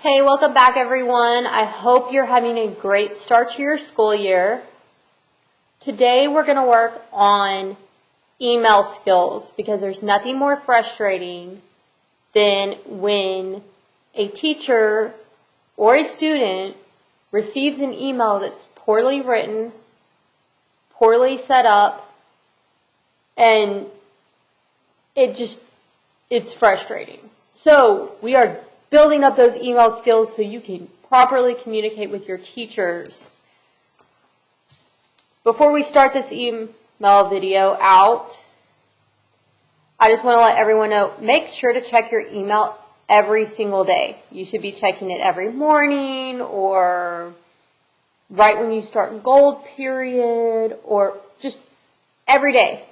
Hey, welcome back everyone. I hope you're having a great start to your school year. Today we're going to work on email skills because there's nothing more frustrating than when a teacher or a student receives an email that's poorly written, poorly set up, and it's frustrating. So we are building up those email skills so you can properly communicate with your teachers. Before we start this email video out, I just want to let everyone know, make sure to check your email every single day. You should be checking it every morning or right when you start gold period or just every day.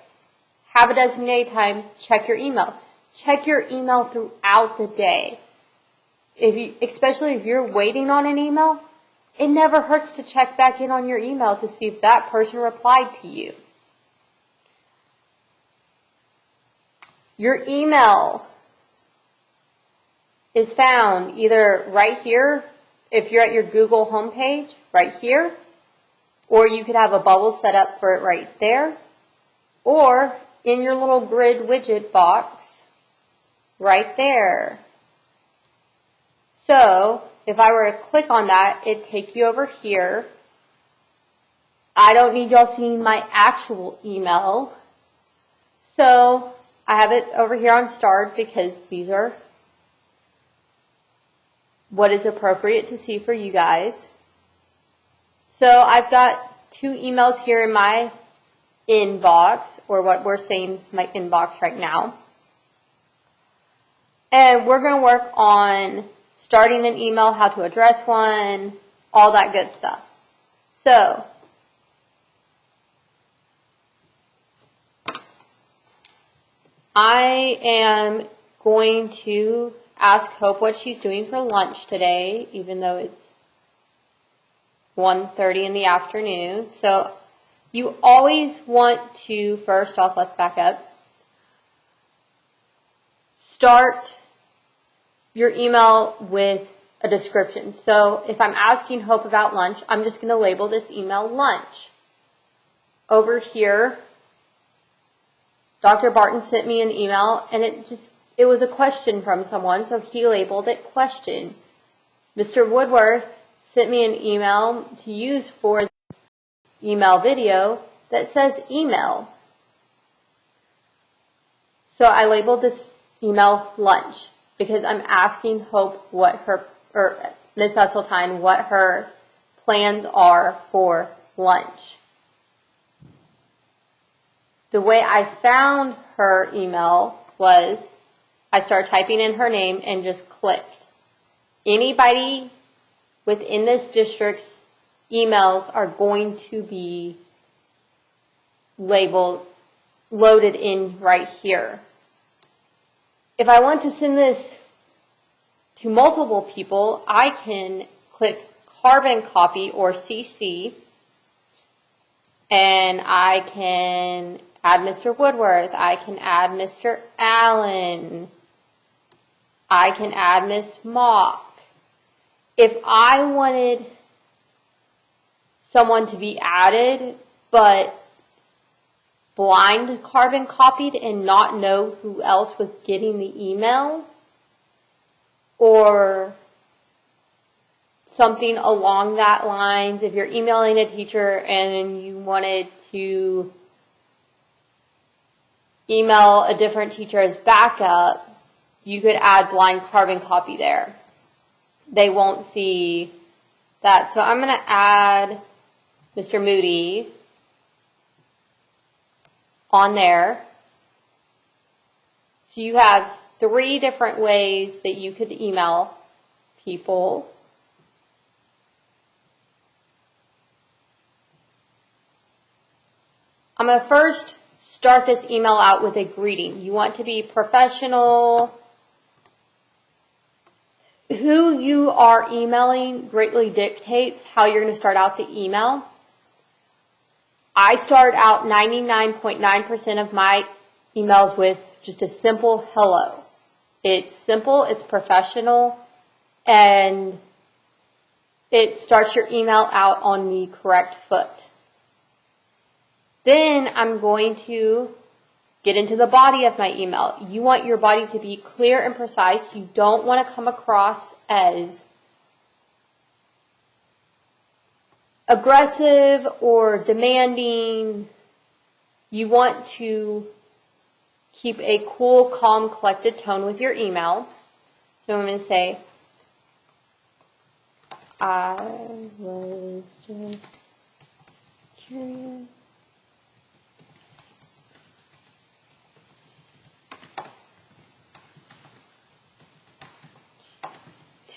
Have a designated time, check your email. Check your email throughout the day. Especially if you're waiting on an email, it never hurts to check back in on your email to see if that person replied to you. Your email is found either right here, if you're at your Google homepage, right here, or you could have a bubble set up for it right there, or in your little grid widget box, right there. So, if I were to click on that, it'd take you over here. I don't need y'all seeing my actual email. So, I have it over here on starred because these are what is appropriate to see for you guys. So, I've got 2 emails here in my inbox, or what we're saying is my inbox right now. And we're going to work on starting an email, how to address one, all that good stuff. So, I am going to ask Hope what she's doing for lunch today, even though it's 1:30 in the afternoon. So, you always want to, first off, let's back up, start your email with a description. So if I'm asking Hope about lunch, I'm just going to label this email lunch. Over here, Dr. Barton sent me an email and it was a question from someone, so he labeled it question. Mr. Woodworth sent me an email to use for the email video that says email. So I labeled this email lunch, because I'm asking Hope Ms. Esseltine, what her plans are for lunch. The way I found her email was I started typing in her name and just clicked. Anybody within this district's emails are going to be loaded in right here. If I want to send this to multiple people, I can click carbon copy or CC, and I can add Mr. Woodworth, I can add Mr. Allen, I can add Miss Mock. If I wanted someone to be added, but blind carbon copied and not know who else was getting the email, or something along that lines, if you're emailing a teacher and you wanted to email a different teacher as backup, you could add blind carbon copy there. They won't see that. So I'm going to add Mr. Moody on there. So you have 3 different ways that you could email people. I'm going to first start this email out with a greeting. You want to be professional. Who you are emailing greatly dictates how you're going to start out the email. I start out 99.9% of my emails with just a simple hello. It's simple, it's professional, and it starts your email out on the correct foot. Then I'm going to get into the body of my email. You want your body to be clear and precise. You don't want to come across as aggressive or demanding. You want to keep a cool, calm, collected tone with your email. So I'm going to say, I was just curious.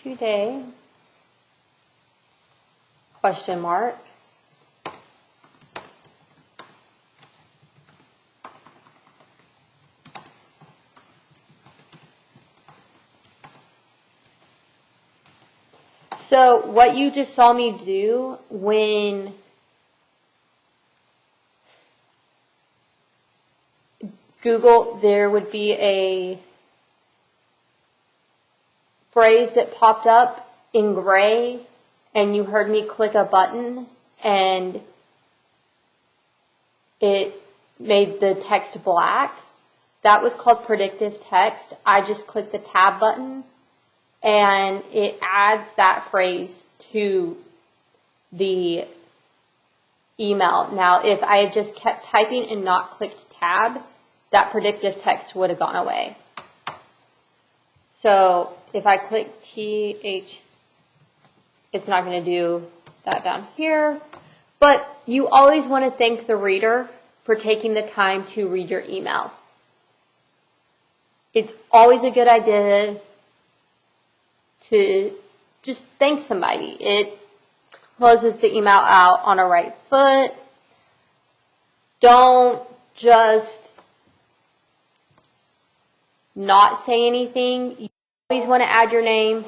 Today, question mark. So what you just saw me do when Google, there would be a phrase that popped up in gray and you heard me click a button and it made the text black. That was called predictive text. I just clicked the tab button and it adds that phrase to the email. Now, if I had just kept typing and not clicked tab, that predictive text would have gone away. So if I click TH, it's not going to do that down here. But you always want to thank the reader for taking the time to read your email. It's always a good idea to just thank somebody. It closes the email out on a right foot. Don't just not say anything. You always want to add your name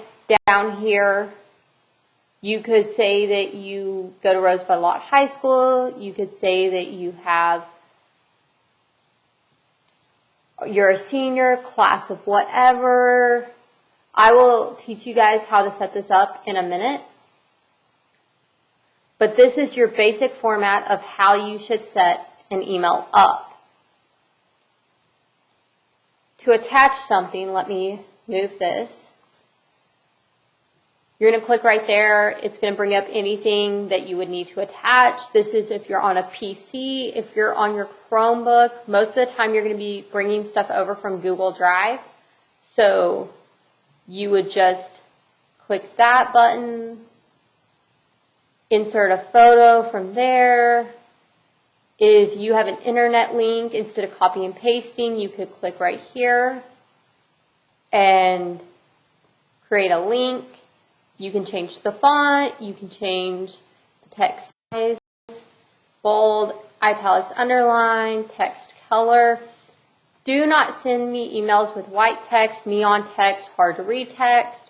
down here. You could say that you go to Rosebud Lott High School. You could say that you're a senior, class of whatever. I will teach you guys how to set this up in a minute. But this is your basic format of how you should set an email up. To attach something, let me move this. You're going to click right there. It's going to bring up anything that you would need to attach. This is if you're on a PC. If you're on your Chromebook, most of the time you're going to be bringing stuff over from Google Drive. So you would just click that button, insert a photo from there. If you have an internet link, instead of copy and pasting, you could click right here and create a link. You can change the font, you can change the text size, bold, italics, underline, text color. Do not send me emails with white text, neon text, hard to read text.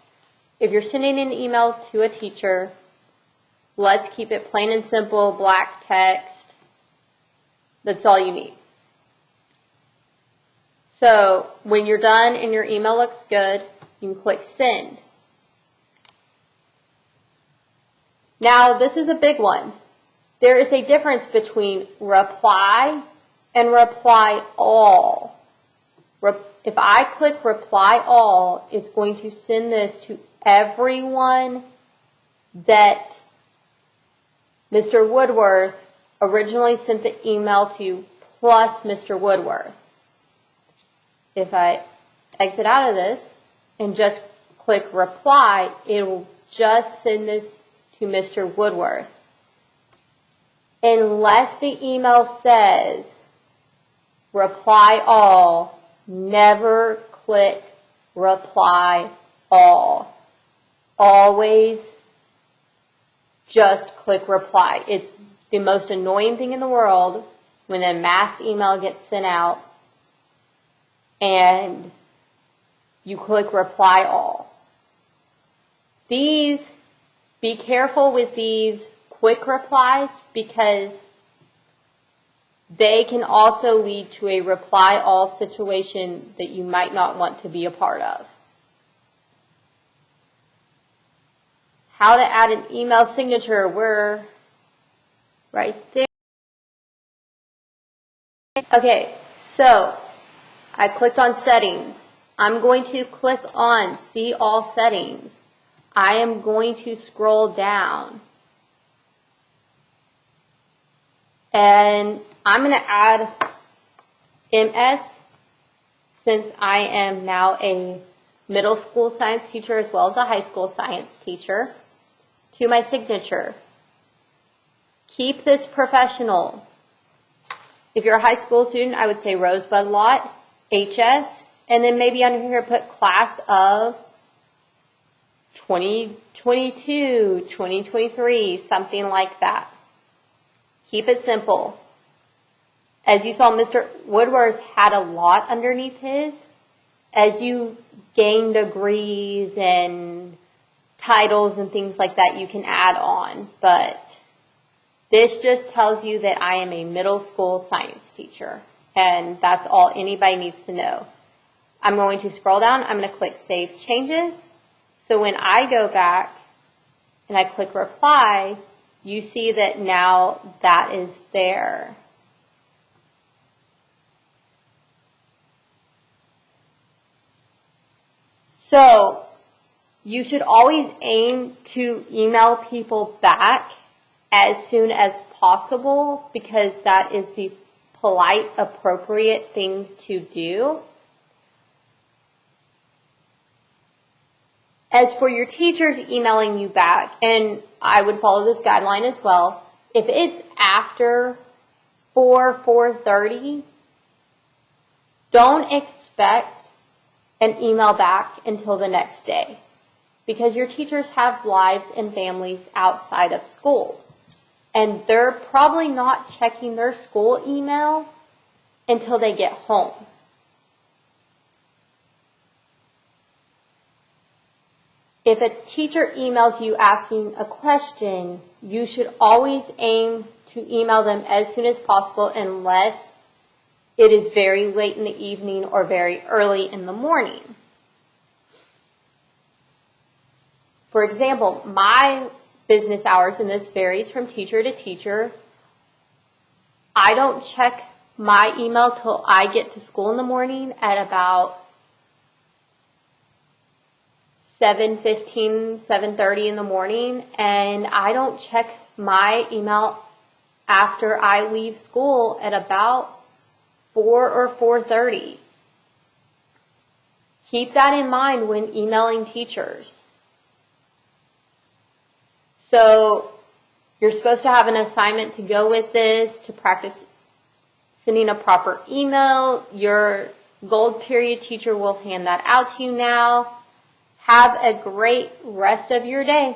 If you're sending an email to a teacher, let's keep it plain and simple, black text. That's all you need. So when you're done and your email looks good, you can click send. Now this is a big one. There is a difference between reply and reply all. If I click reply all, it's going to send this to everyone that Mr. Woodworth originally sent the email to, plus Mr. Woodworth. If I exit out of this and just click reply, it will just send this to Mr. Woodworth. Unless the email says reply all, never click reply all. Always just click reply. It's the most annoying thing in the world when a mass email gets sent out and you click reply all. Be careful with these quick replies because they can also lead to a reply all situation that you might not want to be a part of. how to add an email signature. We're right there. Okay, so I clicked on settings. I'm going to click on see all settings. I am going to scroll down. And I'm going to add MS, since I am now a middle school science teacher as well as a high school science teacher, to my signature. Keep this professional. If you're a high school student, I would say Rosebud Lot, HS, and then maybe under here put class of 2022, 2023, something like that. Keep it simple. As you saw, Mr. Woodworth had a lot underneath his. As you gain degrees and titles and things like that, you can add on. But this just tells you that I am a middle school science teacher. And that's all anybody needs to know. I'm going to scroll down. I'm going to click Save Changes. So when I go back and I click Reply, you see that now that is there. So you should always aim to email people back as soon as possible, because that is the polite, appropriate thing to do. As for your teachers emailing you back, and I would follow this guideline as well, if it's after 4:30, don't expect an email back until the next day, because your teachers have lives and families outside of school, and they're probably not checking their school email until they get home. If a teacher emails you asking a question, you should always aim to email them as soon as possible, unless it is very late in the evening or very early in the morning. For example, my business hours, and this varies from teacher to teacher, I don't check my email till I get to school in the morning at about 7:15, 7:30 in the morning, and I don't check my email after I leave school at about 4 or 4:30. Keep that in mind when emailing teachers. So you're supposed to have an assignment to go with this, to practice sending a proper email. Your gold period teacher will hand that out to you now. Have a great rest of your day.